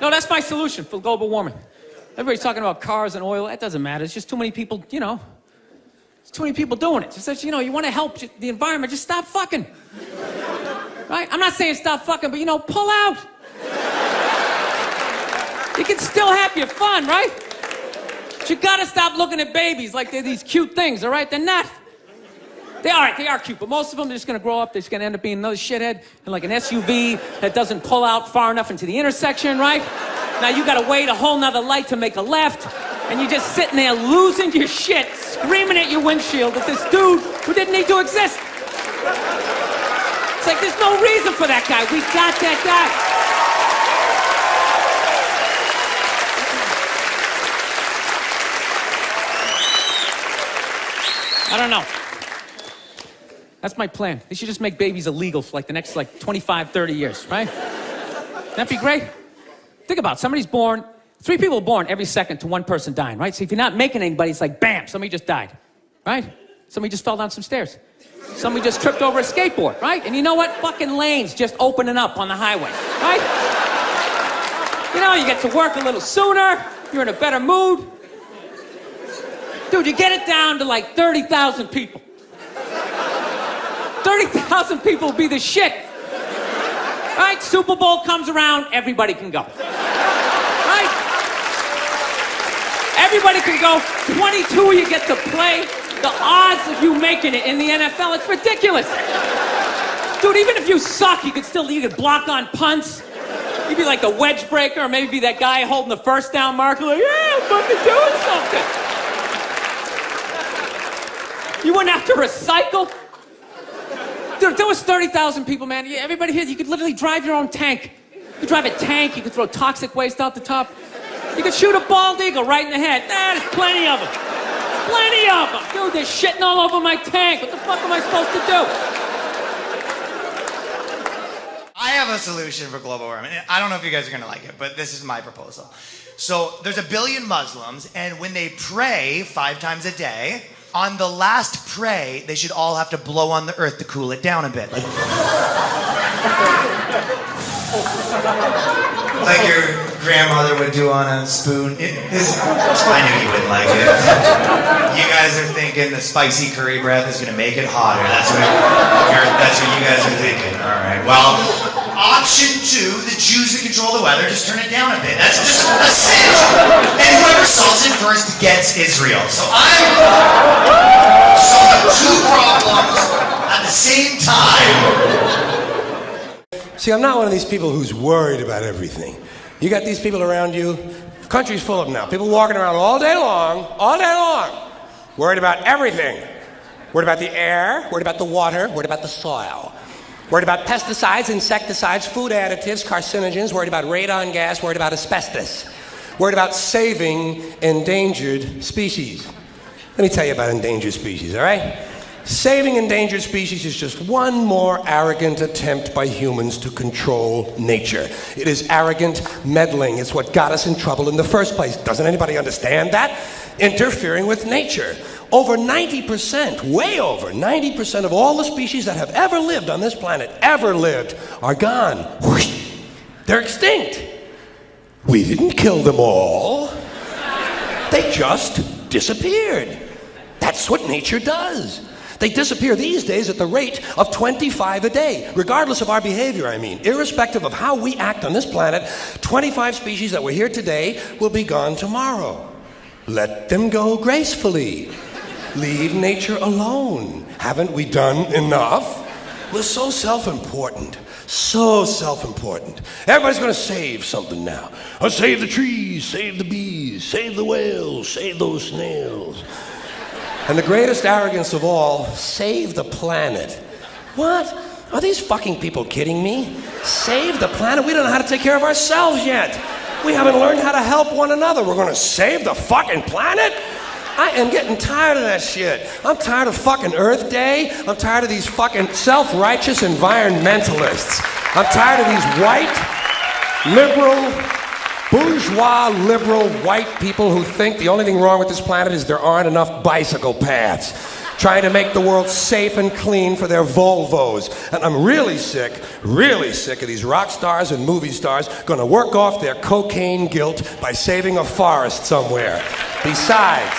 No, that's my solution for global warming. Everybody's talking about cars and oil. That doesn't matter. It's just too many people, you know. There's too many people doing it. Just that, you know, you want to help the environment, just stop fucking. Right? I'm not saying stop fucking, but, you know, pull out. You can still have your fun, right? But you gotta stop looking at babies like they're these cute things, all right? They're not. They are cute, but most of them are just gonna grow up, they're just gonna end up being another shithead in like an SUV that doesn't pull out far enough into the intersection, right? Now you gotta wait a whole nother light to make a left, and you're just sitting there losing your shit, screaming at your windshield at this dude who didn't need to exist. It's like there's no reason for that guy. We got that guy. I don't know. That's my plan. They should just make babies illegal for like the next 25, 30 years, right? That'd be great. Think about it. Somebody's born, 3 people are born every second to 1 person dying, right? So if you're not making anybody, it's like, bam, somebody just died, right? Somebody just fell down some stairs. Somebody just tripped over a skateboard, right? And you know what? Fucking lanes just opening up on the highway, right? You know, you get to work a little sooner, you're in a better mood. Dude, you get it down to like 30,000 people. 30,000 people will be the shit. Right? Super Bowl comes around, everybody can go. Right? Everybody can go. 22 you get to play. The odds of you making it in the NFL, it's ridiculous. Dude, even if you suck, you could block on punts. You'd be like the wedge breaker, or maybe be that guy holding the first down marker, like, yeah, I'm fucking doing something. You wouldn't have to recycle. Dude, if there was 30,000 people, man, everybody here, you could literally drive your own tank. You could drive a tank, you could throw toxic waste out the top. You could shoot a bald eagle right in the head. There's plenty of them. Plenty of them. Dude, they're shitting all over my tank. What the fuck am I supposed to do? I have a solution for global warming. I don't know if you guys are gonna like it, but this is my proposal. So there's 1 billion Muslims, and when they pray 5 times a day, on the last pray, they should all have to blow on the earth to cool it down a bit. Like your grandmother would do on a spoon. I knew you wouldn't like it. You guys are thinking the spicy curry breath is gonna make it hotter. That's what you guys are thinking. All right, well, option 2, the Jews that control the weather, just turn it down a bit. That's just a cinch. And whoever solves it first gets Israel. So the 2 problems at the same time. See, I'm not one of these people who's worried about everything. You got these people around you, the country's full of them now. People walking around all day long, worried about everything. Worried about the air, worried about the water, worried about the soil. Worried about pesticides, insecticides, food additives, carcinogens, worried about radon gas, worried about asbestos. Worried about saving endangered species. Let me tell you about endangered species, all right? Saving endangered species is just one more arrogant attempt by humans to control nature. It is arrogant meddling. It's what got us in trouble in the first place. Doesn't anybody understand that? Interfering with nature. Over 90%, way over 90% of all the species that have ever lived on this planet, are gone. Whoosh. They're extinct. We didn't kill them all. They just disappeared. That's what nature does. They disappear these days at the rate of 25 a day, regardless of our behavior, I mean. Irrespective of how we act on this planet, 25 species that were here today will be gone tomorrow. Let them go gracefully. Leave nature alone. Haven't we done enough? We're so self-important. So self-important. Everybody's going to save something now. Oh, save the trees, save the bees, save the whales, save those snails. And the greatest arrogance of all, save the planet. What? Are these fucking people kidding me? Save the planet? We don't know how to take care of ourselves yet. We haven't learned how to help one another. We're going to save the fucking planet? I am getting tired of that shit. I'm tired of fucking Earth Day. I'm tired of these fucking self-righteous environmentalists. I'm tired of these white, liberal, bourgeois, liberal, white people who think the only thing wrong with this planet is there aren't enough bicycle paths. trying to make the world safe and clean for their Volvos. And I'm really sick of these rock stars and movie stars gonna work off their cocaine guilt by saving a forest somewhere. Besides,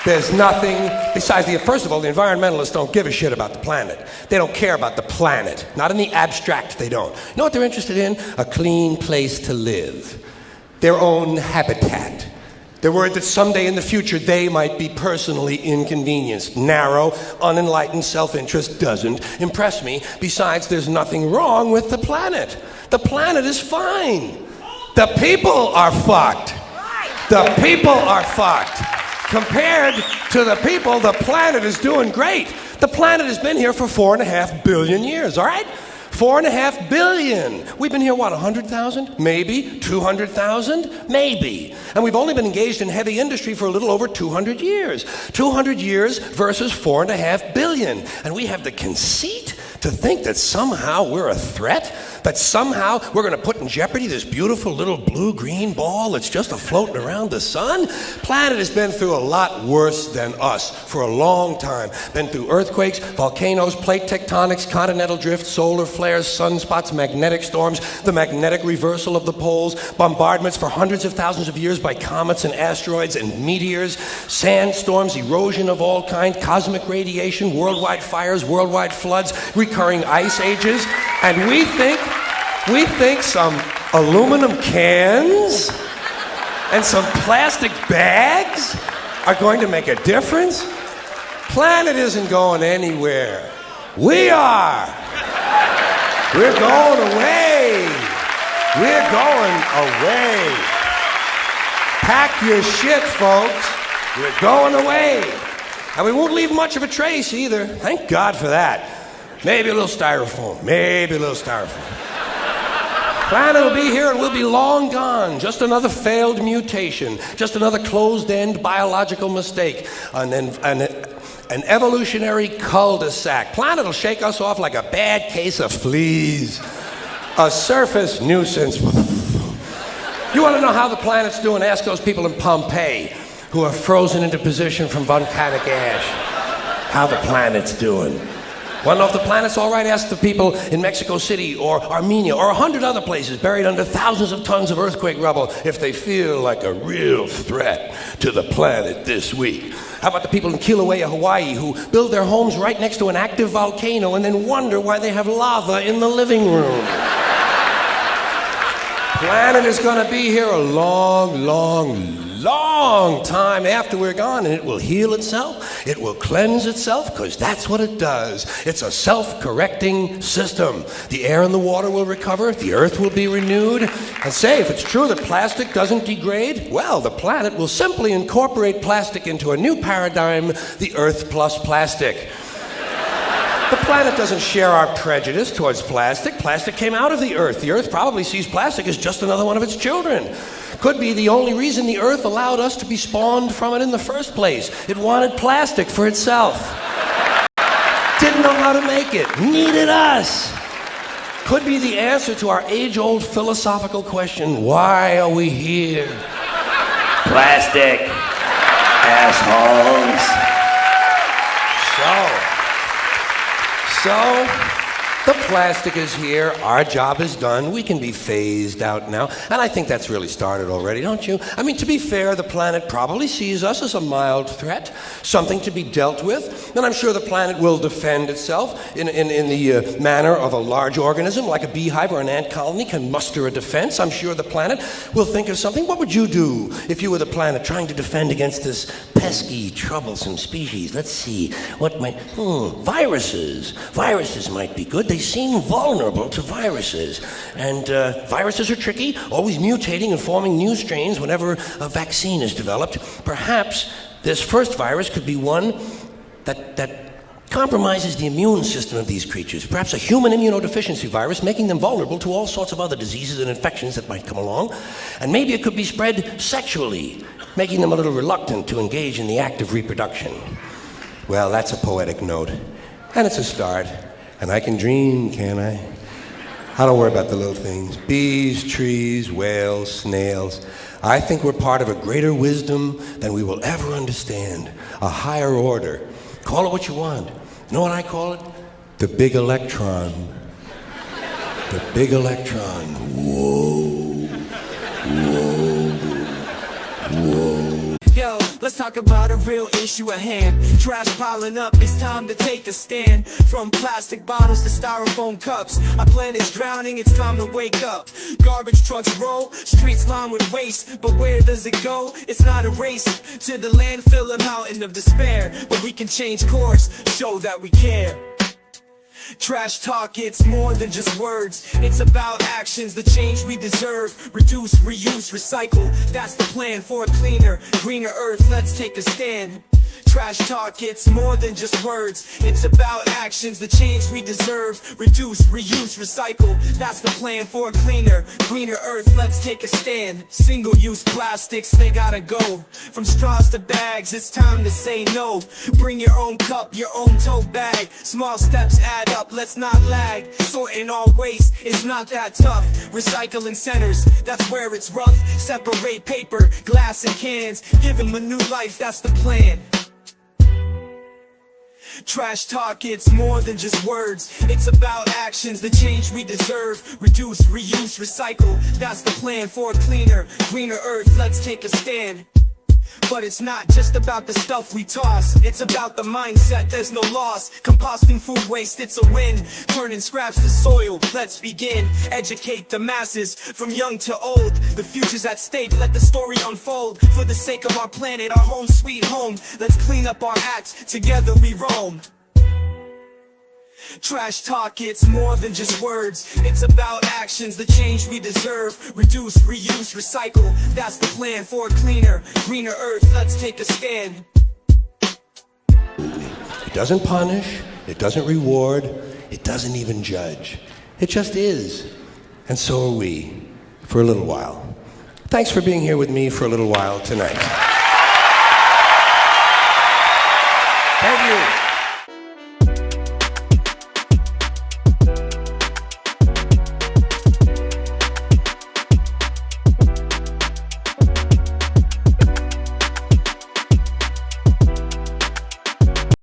there's nothing, first of all, the environmentalists don't give a shit about the planet. They don't care about the planet. Not in the abstract, they don't. You know what they're interested in? A clean place to live. Their own habitat. They're worried that someday in the future they might be personally inconvenienced. Narrow, unenlightened self-interest doesn't impress me. Besides, there's nothing wrong with the planet. The planet is fine. The people are fucked. The people are fucked. Compared to the people, the planet is doing great. The planet has been here for 4.5 billion years, all right? 4.5 billion. We've been here, what, 100,000? Maybe. 200,000? Maybe. And we've only been engaged in heavy industry for a little over 200 years. 200 years versus 4.5 billion. And we have the conceit to think that somehow we're a threat? That somehow we're going to put in jeopardy this beautiful little blue-green ball that's just floating around the sun? Planet has been through a lot worse than us for a long time. Been through earthquakes, volcanoes, plate tectonics, continental drift, solar flares, sunspots, magnetic storms, the magnetic reversal of the poles, bombardments for hundreds of thousands of years by comets and asteroids and meteors, sandstorms, erosion of all kinds, cosmic radiation, worldwide fires, worldwide floods, recurring ice ages, and we think some aluminum cans and some plastic bags are going to make a difference? Planet isn't going anywhere. We are. We're going away. We're going away. Pack your shit, folks. We're going away. And we won't leave much of a trace either. Thank God for that. Maybe a little styrofoam. Maybe a little styrofoam. Planet will be here and we'll be long gone. Just another failed mutation. Just another closed-end biological mistake. An evolutionary cul-de-sac. Planet will shake us off like a bad case of fleas. A surface nuisance. You want to know how the planet's doing? Ask those people in Pompeii who are frozen into position from volcanic ash. How the planet's doing. Want to know if the planet's all right? Ask the people in Mexico City or Armenia or 100 other places buried under thousands of tons of earthquake rubble if they feel like a real threat to the planet this week. How about the people in Kilauea, Hawaii, who build their homes right next to an active volcano and then wonder why they have lava in the living room? Planet is going to be here a long, long, long time after we're gone, and it will heal itself, it will cleanse itself, because that's what it does. It's a self-correcting system. The air and the water will recover, the earth will be renewed, and say, if it's true that plastic doesn't degrade, well, the planet will simply incorporate plastic into a new paradigm, the Earth plus plastic. The planet doesn't share our prejudice towards plastic. Plastic came out of the Earth. The Earth probably sees plastic as just another one of its children. Could be the only reason the Earth allowed us to be spawned from it in the first place. It wanted plastic for itself. Didn't know how to make it. Needed us. Could be the answer to our age-old philosophical question, why are we here? Plastic. Assholes. So, the plastic is here, our job is done, we can be phased out now, and I think that's really started already, don't you? I mean, to be fair, the planet probably sees us as a mild threat, something to be dealt with, and I'm sure the planet will defend itself in the manner of a large organism, like a beehive or an ant colony can muster a defense. I'm sure the planet will think of something. What would you do if you were the planet trying to defend against this pesky, troublesome species? Let's see, what might, viruses. Viruses might be good. They seem vulnerable to viruses. And viruses are tricky, always mutating and forming new strains whenever a vaccine is developed. Perhaps this first virus could be one that compromises the immune system of these creatures. Perhaps a human immunodeficiency virus, making them vulnerable to all sorts of other diseases and infections that might come along. And maybe it could be spread sexually, making them a little reluctant to engage in the act of reproduction. Well, that's a poetic note. And it's a start. And I can dream, can't I? I don't worry about the little things. Bees, trees, whales, snails. I think we're part of a greater wisdom than we will ever understand. A higher order. Call it what you want. You know what I call it? The big electron. The big electron. Whoa. Whoa. Whoa. Yo, let's talk about a real issue at hand. Trash piling up, it's time to take a stand. From plastic bottles to styrofoam cups, our planet's drowning, it's time to wake up. Garbage trucks roll, streets lined with waste, but where does it go? It's not a race to the landfill, a mountain of despair. But we can change course, show that we care. Trash talk, it's more than just words. It's about actions, the change we deserve. Reduce, reuse, recycle. That's the plan for a cleaner, greener earth. Let's take a stand. Trash talk, it's more than just words. It's about actions, the change we deserve. Reduce, reuse, recycle. That's the plan for a cleaner, greener earth. Let's take a stand. Single-use plastics, they gotta go. From straws to bags, it's time to say no. Bring your own cup, your own tote bag. Small steps add up, let's not lag. Sorting all waste is not that tough. Recycling centers, that's where it's rough. Separate paper, glass and cans. Give them a new life, that's the plan. Trash talk, it's more than just words. It's about actions, the change we deserve. Reduce, reuse, recycle. That's the plan for a cleaner, greener earth. Let's take a stand. But it's not just about the stuff we toss. It's about the mindset, there's no loss. Composting food waste, it's a win. Turning scraps to soil, let's begin. Educate the masses, from young to old. The future's at stake, let the story unfold. For the sake of our planet, our home sweet home. Let's clean up our acts, together we roam. Trash talk, it's more than just words. It's about actions, the change we deserve. Reduce, reuse, recycle. That's the plan for a cleaner, greener earth. Let's take a stand. It doesn't punish, it doesn't reward, it doesn't even judge. It just is. And so are we, for a little while. Thanks for being here with me for a little while tonight. Thank you.